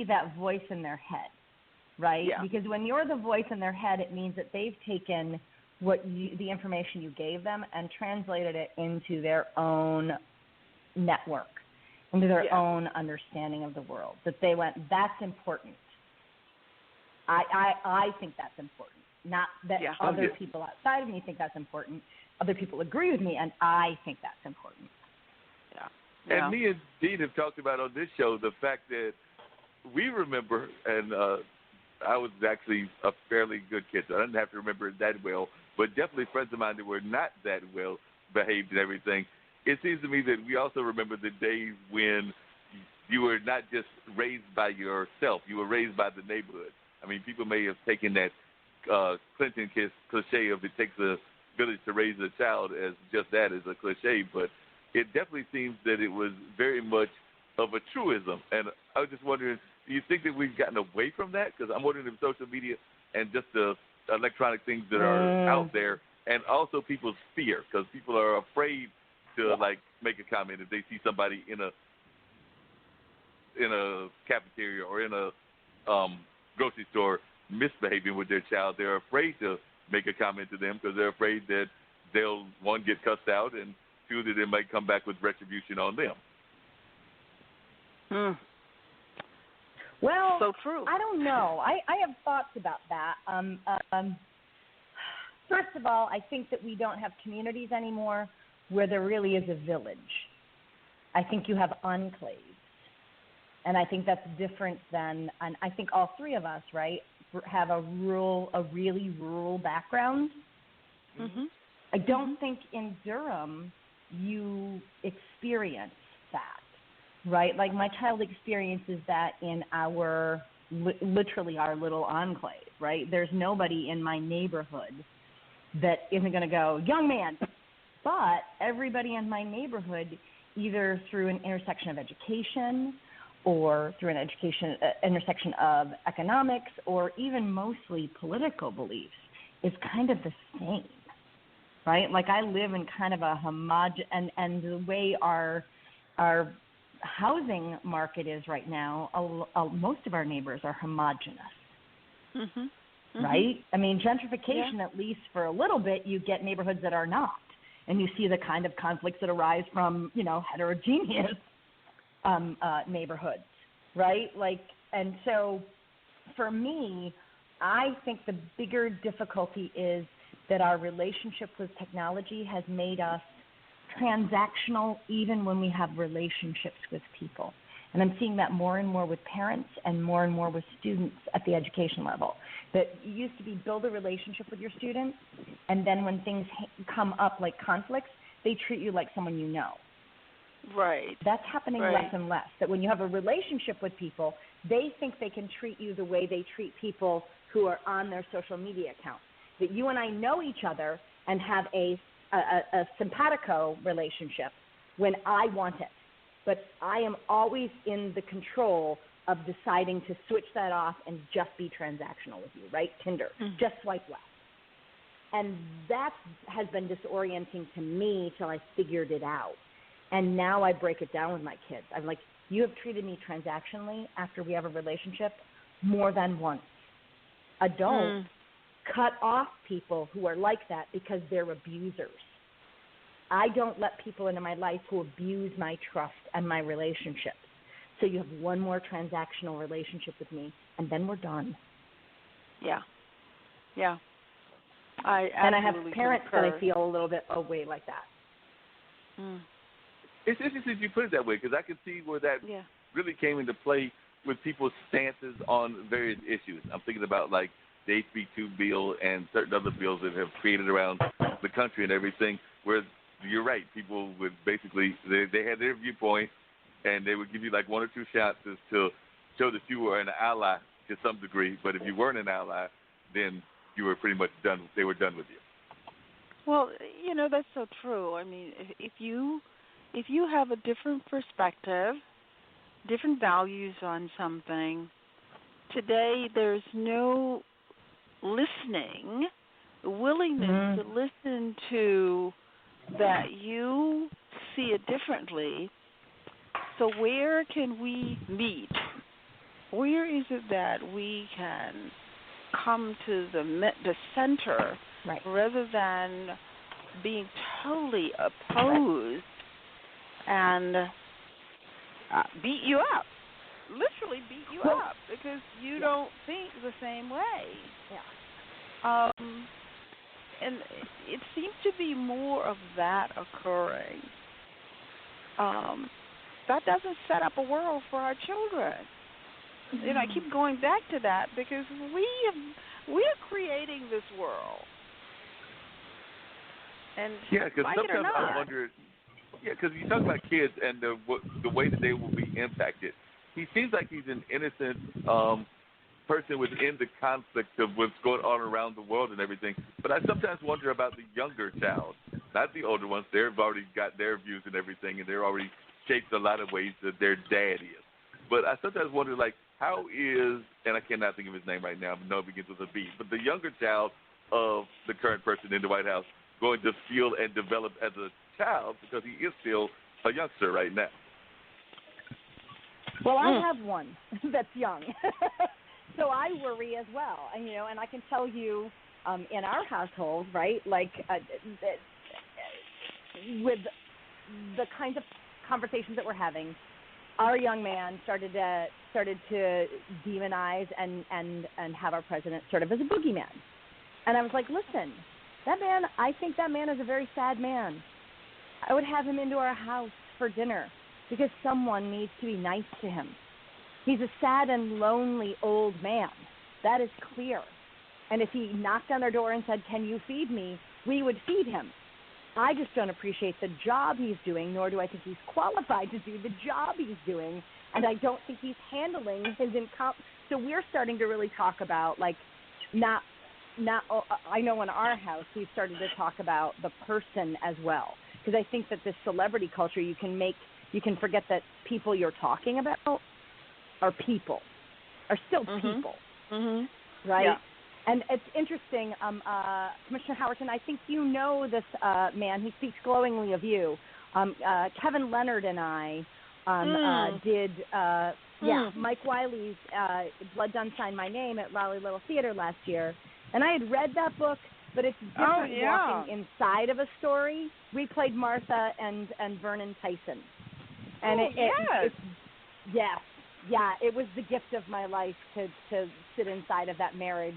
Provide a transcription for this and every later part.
that voice in their head, right? Yeah. Because when you're the voice in their head, it means that they've taken the information you gave them and translated it into their own network, into their own understanding of the world. That they went, that's important. I think that's important. Not that other people outside of me think that's important. Other people agree with me, and I think that's important. Yeah. And me and Dean have talked about on this show the fact that we remember, and I was actually a fairly good kid, so I didn't have to remember it that well, but definitely friends of mine that were not that well behaved and everything. It seems to me that we also remember the days when you were not just raised by yourself, you were raised by the neighborhood. I mean, people may have taken that Clinton cliche of it takes a village to raise a child as just that, as a cliche, but it definitely seems that it was very much of a truism. And I was just wondering, do you think that we've gotten away from that? Because I'm wondering if social media and just the electronic things that are out there, and also people's fear, because people are afraid to like make a comment if they see somebody in a cafeteria or in a grocery store misbehaving with their child. They're afraid to make a comment to them because they're afraid that they'll, one, get cussed out, and two, that they might come back with retribution on them. Well, so true. I don't know. I have thoughts about that. First of all, I think that we don't have communities anymore where there really is a village. I think you have enclaves. And I think that's different than, and I think all three of us, right, have a really rural background. Mm-hmm. I don't think in Durham you experience that, right? Like my child experiences that in our, literally our little enclave, right? There's nobody in my neighborhood that isn't going to go, young man. But everybody in my neighborhood, either through an intersection of education or through an intersection of economics or even mostly political beliefs, is kind of the same, right? Like I live in kind of a and the way our housing market is right now, most of our neighbors are homogenous, right? I mean, gentrification, at least for a little bit, you get neighborhoods that are not. And you see the kind of conflicts that arise from, heterogeneous neighborhoods, right? Like, and so for me, I think the bigger difficulty is that our relationship with technology has made us transactional even when we have relationships with people. And I'm seeing that more and more with parents and more with students at the education level. That you used to build a relationship with your students, and then when things come up like conflicts, they treat you like someone you know. Right. That's happening less and less. That when you have a relationship with people, they think they can treat you the way they treat people who are on their social media accounts. That you and I know each other and have a simpatico relationship when I want it. But I am always in the control of deciding to switch that off and just be transactional with you, right? Tinder, just swipe left. And that has been disorienting to me till I figured it out. And now I break it down with my kids. I'm like, you have treated me transactionally after we have a relationship more than once. Don't cut off people who are like that because they're abusers. I don't let people into my life who abuse my trust and my relationships. So you have one more transactional relationship with me, and then we're done. Yeah. And I have parents that I feel a little bit away like that. It's interesting you put it that way, because I can see where that really came into play with people's stances on various issues. I'm thinking about like the HB2 bill and certain other bills that have created around the country and everything, where you're right, people would basically, they had their viewpoint, and they would give you like one or two shots to show that you were an ally to some degree. But if you weren't an ally, then you were pretty much done. They were done with you. Well, that's so true. I mean, if you have a different perspective, different values on something, today there's no listening, willingness to listen to that you see it differently. So where can we meet Where is it that we can come to the center, right, rather than being totally opposed and beat you up, literally beat you up because you don't think the same way. Yeah. And it seems to be more of that occurring. That doesn't set up a world for our children. Mm-hmm. And I keep going back to that because we're creating this world. And because like sometimes it or not, I wonder. Yeah, because you talk about kids and the way that they will be impacted. He seems like he's an innocent person within the conflict of what's going on around the world and everything. But I sometimes wonder about the younger child, not the older ones. They've already got their views and everything, and they're already shaped a lot of ways that their dad is. But I sometimes wonder, like, how is, and I cannot think of his name right now, but no, it begins with a B, but the younger child of the current person in the White House going to feel and develop as a child, because he is still a youngster right now. Well, I have one that's young, so I worry as well. And, and I can tell you, in our household, right, like with the kinds of conversations that we're having, our young man started to demonize and have our president sort of as a boogeyman. And I was like, listen, I think that man is a very sad man. I would have him into our house for dinner because someone needs to be nice to him. He's a sad and lonely old man. That is clear. And if he knocked on our door and said, can you feed me, we would feed him. I just don't appreciate the job he's doing, nor do I think he's qualified to do the job he's doing, and I don't think he's handling his income. So we're starting to really talk about, like, not. I know in our house we've started to talk about the person as well, because I think that this celebrity culture, you can forget that people you're talking about are people, are still people, right? Yeah. And it's interesting, Commissioner Howerton, I think you know this man. He speaks glowingly of you. Kevin Leonard and I did, Mike Wiley's Blood Done Sign My Name at Raleigh Little Theater last year. And I had read that book, but it's different walking inside of a story. We played Martha and Vernon Tyson. And it was the gift of my life to sit inside of that marriage.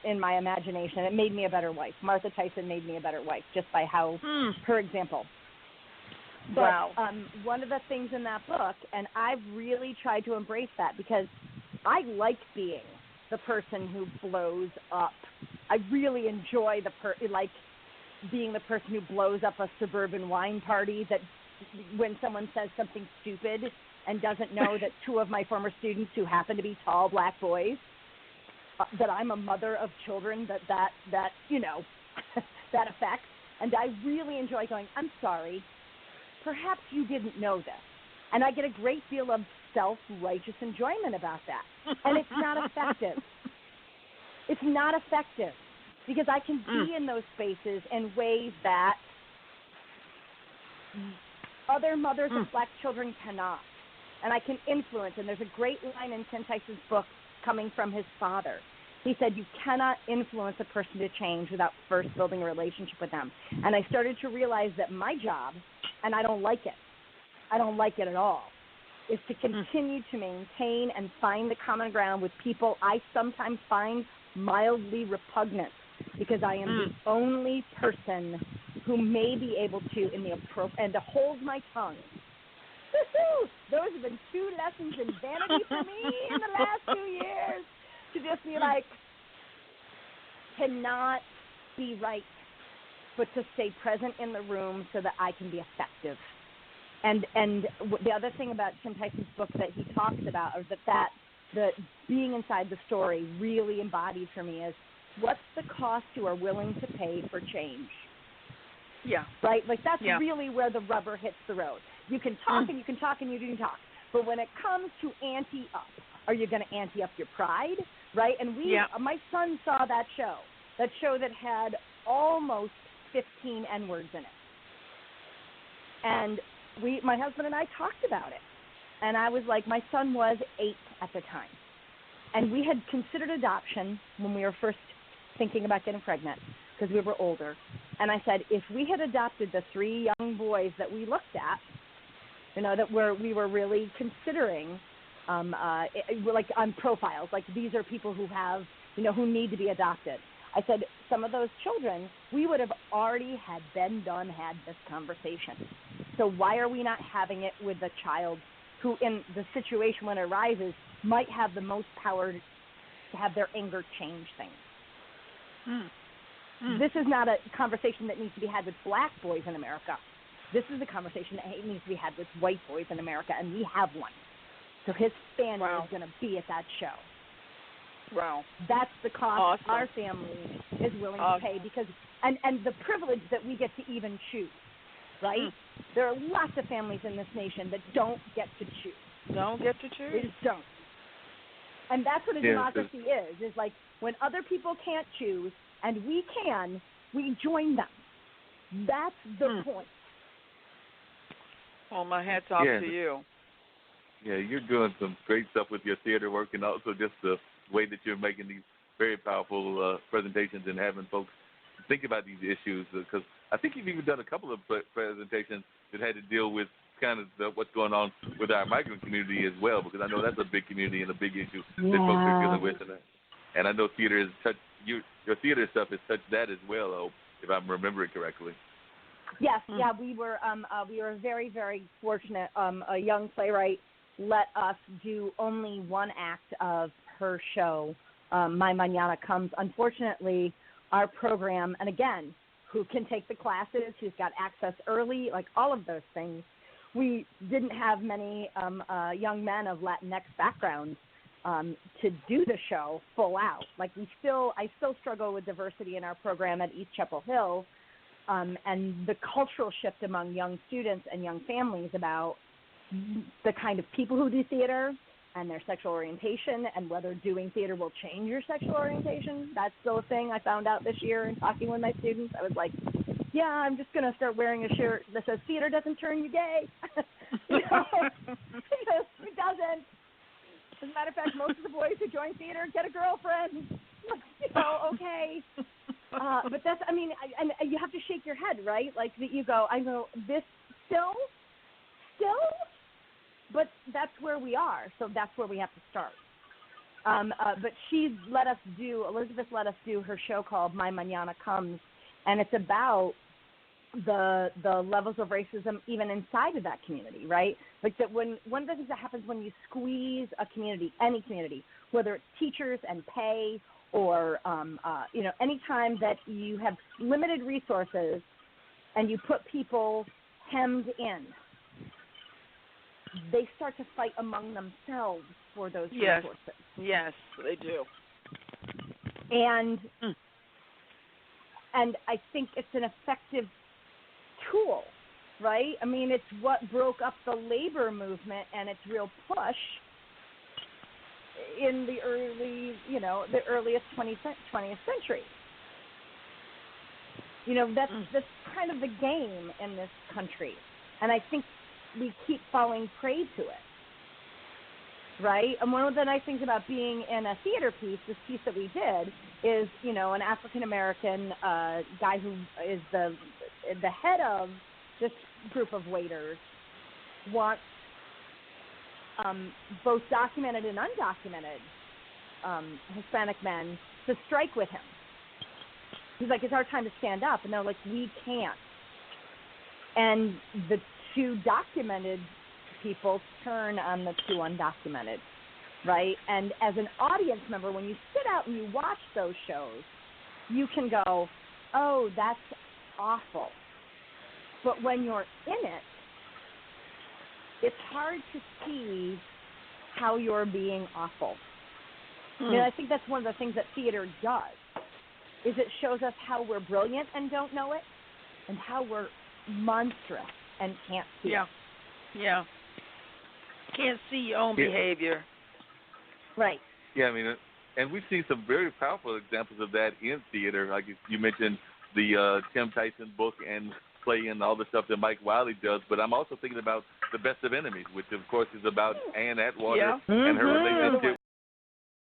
In my imagination, it made me a better wife. Martha Tyson made me a better wife just by how her example. But, wow. One of the things in that book, and I've really tried to embrace that because I like being the person who blows up. I really enjoy being the person who blows up a suburban wine party, that when someone says something stupid and doesn't know that two of my former students who happen to be tall black boys, that I'm a mother of children that that affects. And I really enjoy going, I'm sorry, perhaps you didn't know this. And I get a great deal of self-righteous enjoyment about that. And it's not effective. It's not effective because I can be in those spaces in ways that other mothers of black children cannot. And I can influence. And there's a great line in Tim Tyson's book coming from his father. He said, you cannot influence a person to change without first building a relationship with them. And I started to realize that my job, and I don't like it at all, is to continue to maintain and find the common ground with people I sometimes find mildly repugnant, because I am the only person who may be able to, and to hold my tongue. Woo-hoo! Those have been 2 lessons in vanity for me in the last 2 years. To just be like, cannot be right, but to stay present in the room so that I can be effective. And the other thing about Tim Tyson's book that he talks about, or that the being inside the story really embodied for me, is what's the cost you are willing to pay for change? Yeah. Right? Like that's really where the rubber hits the road. You can talk and you can talk and you can talk. But when it comes to ante up, are you going to ante up your pride? Right? And my son saw that show that had almost 15 N-words in it. And my husband and I talked about it. And I was like, my son was 8 at the time. And we had considered adoption when we were first thinking about getting pregnant because we were older. And I said, if we had adopted the 3 young boys that we looked at, that we were really considering, like on profiles, like these are people who have, who need to be adopted. I said, some of those children, we would have already had this conversation. So why are we not having it with the child who, in the situation when it arises, might have the most power to have their anger change things? This is not a conversation that needs to be had with black boys in America. This is a conversation that needs to be had with white boys in America, and we have one. So his family is going to be at that show. Wow. That's the cost our family is willing to pay because, and the privilege that we get to even choose, right? There are lots of families in this nation that don't get to choose. Don't get to choose? They just don't. And that's what a democracy is like when other people can't choose and we can, we join them. That's the point. Well, my hat's off to you. Yeah, you're doing some great stuff with your theater work and also just the way that you're making these very powerful presentations and having folks think about these issues. Because I think you've even done a couple of presentations that had to deal with kind of what's going on with our migrant community as well, because I know that's a big community and a big issue that folks are dealing with. And I know theater has touched, your theater stuff has touched that as well, if I'm remembering correctly. Yes, we were very, very fortunate. A young playwright let us do only one act of her show, My Mañana Comes. Unfortunately, our program, and again, who can take the classes, who's got access early, like all of those things, we didn't have many young men of Latinx backgrounds to do the show full out. Like I still struggle with diversity in our program at East Chapel Hill, and the cultural shift among young students and young families about the kind of people who do theater and their sexual orientation and whether doing theater will change your sexual orientation. That's still a thing I found out this year in talking with my students. I was like, yeah, I'm just going to start wearing a shirt that says theater doesn't turn you gay. It doesn't. As a matter of fact, most of the boys who join theater get a girlfriend. Okay. But that's, and you have to shake your head, right? Like that you go, I go, this still, but that's where we are. So that's where we have to start. But Elizabeth let us do her show called My Mañana Comes, and it's about the levels of racism even inside of that community, right? Like that one of the things that happens when you squeeze a community, any community, whether it's teachers and pay or, any time that you have limited resources and you put people hemmed in, they start to fight among themselves for those resources. Yes, they do. And I think it's an effective tool, right? It's what broke up the labor movement and its real push in the earliest 20th century. That's kind of the game in this country. And I think we keep falling prey to it, right? And one of the nice things about being in a theater piece, this piece that we did, is, an African-American guy who is the head of this group of waiters wants both documented and undocumented Hispanic men to strike with him. He's like, it's our time to stand up. And they're like, we can't. And the 2 documented people turn on the 2 undocumented, right? And as an audience member, when you sit out and you watch those shows, you can go, oh, that's awful. But when you're in it, it's hard to see how you're being awful. I think that's one of the things that theater does, is it shows us how we're brilliant and don't know it, and how we're monstrous and can't see it. Yeah. Can't see your own behavior. Right. Yeah, and we've seen some very powerful examples of that in theater. Like you mentioned the Tim Tyson book and play and all the stuff that Mike Wiley does, but I'm also thinking about The Best of Enemies, which of course is about Anne Atwater Yeah. and her relationship